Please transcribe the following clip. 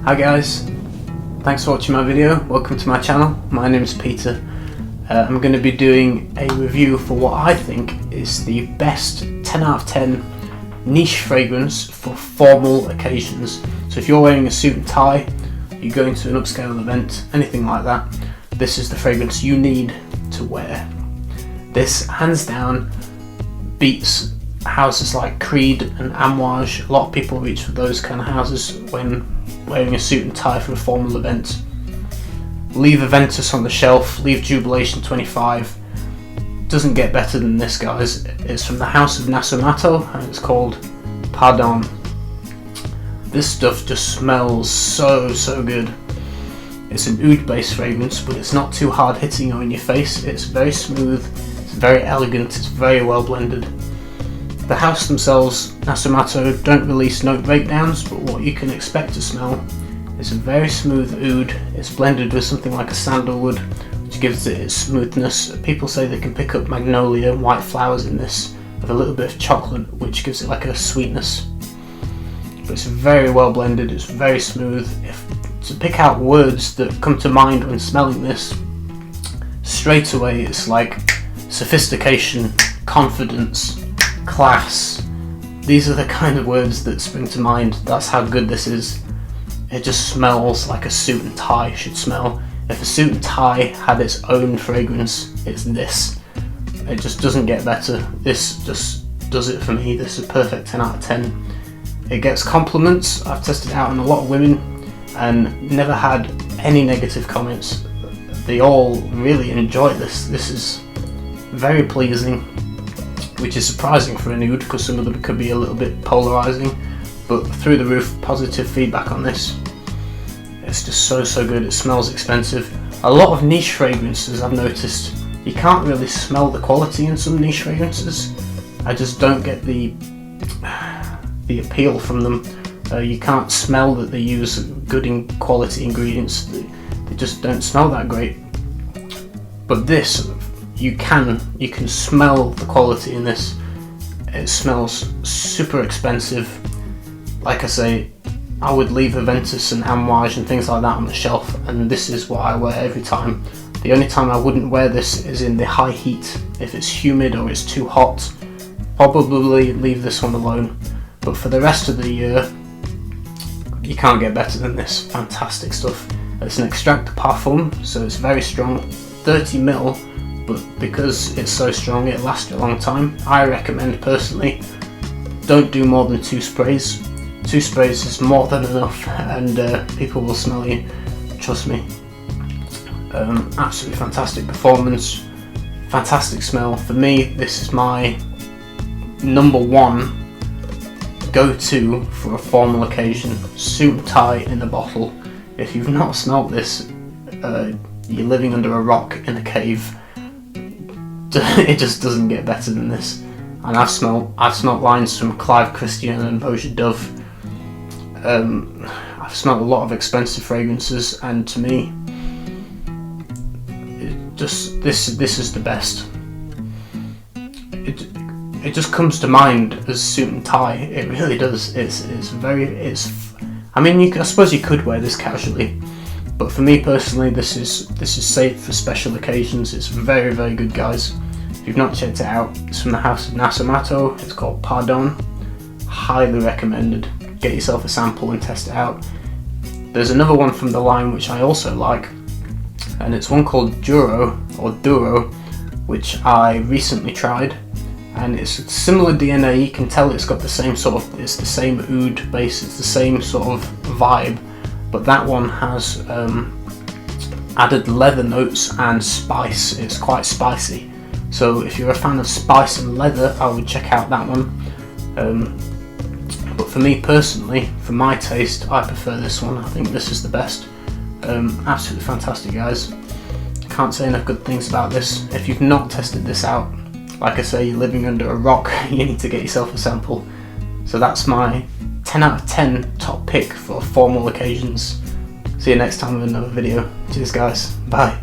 Hi guys, thanks for watching my video. Welcome to my channel. My name is Peter. I'm going to be doing a review for what I think is the best 10 out of 10 niche fragrance for formal occasions. So if you're wearing a suit and tie, you're going to an upscale event, anything like that, this is the fragrance you need to wear. This hands down beats houses like Creed and Amouage. A lot of people reach for those kind of houses when wearing a suit and tie for a formal event. Leave Aventus on the shelf, leave Jubilation 25. Doesn't get better than this, guys. It's from the house of Nasomatto and it's called Pardon. This stuff just smells so good. It's an oud based fragrance, but it's not too hard hitting or in your face. It's very smooth, it's very elegant, it's very well blended. The house themselves, Nasomatto, don't release note breakdowns, but what you can expect to smell is a very smooth oud. It's blended with something like a sandalwood, which gives it its smoothness. People say they can pick up magnolia and white flowers in this, with a little bit of chocolate, which gives it like a sweetness. But it's very well blended, it's very smooth. To pick out words that come to mind when smelling this, straight away it's like sophistication, confidence, class. These are the kind of words that spring to mind. That's how good this is. It just smells like a suit and tie should smell. If a suit and tie had its own fragrance, it's this. It just doesn't get better. This just does it for me. This is a perfect 10 out of 10. It gets compliments. I've tested it out on a lot of women and never had any negative comments. They all really enjoy this. This is very pleasing, which is surprising for a nude because some of them could be a little bit polarizing, but through the roof positive feedback on this. It's just so good. It smells expensive. A lot of niche fragrances, I've noticed, you can't really smell the quality in some niche fragrances. I just don't get the appeal from them. You can't smell that they use good quality ingredients. They just don't smell that great. But this, you can smell the quality in this. It smells super expensive. Like I say, I would leave Aventus and Amouage and things like that on the shelf, and this is what I wear every time. The only time I wouldn't wear this is in the high heat. If it's humid or it's too hot, probably leave this one alone. But for the rest of the year, you can't get better than this. Fantastic stuff. It's an extract PARFUM, so it's very strong, 30 ml. But because it's so strong, it lasts a long time. I recommend personally, don't do more than 2 sprays. 2 sprays is more than enough, and people will smell you, trust me. Absolutely fantastic performance, fantastic smell. For me, this is my number 1 go-to for a formal occasion. Suit and tie in a bottle. If you've not smelled this, you're living under a rock in a cave. It just doesn't get better than this. And I've smelled lines from Clive Christian and Boja Dove. I've smelled a lot of expensive fragrances, and to me, this is the best. It just comes to mind as suit and tie. It really does. I mean, I suppose you could wear this casually, but for me personally, this is safe for special occasions. It's very good, guys. If you've not checked it out, it's from the house of Nasomatto. It's called Pardon. Highly recommended. Get yourself a sample and test it out. There's another one from the line which I also like, and it's one called DURO, which I recently tried, and it's a similar DNA. You can tell it's got the same it's the same oud base, it's the same sort of vibe, but that one has added leather notes and spice. It's quite spicy. So if you're a fan of spice and leather, I would check out that one. But for me personally, for my taste, I prefer this one. I think this is the best. Absolutely fantastic, guys. Can't say enough good things about this. If you've not tested this out, like I say, you're living under a rock, you need to get yourself a sample. So that's my 10 out of 10 top pick for formal occasions. See you next time with another video. Cheers, guys. Bye.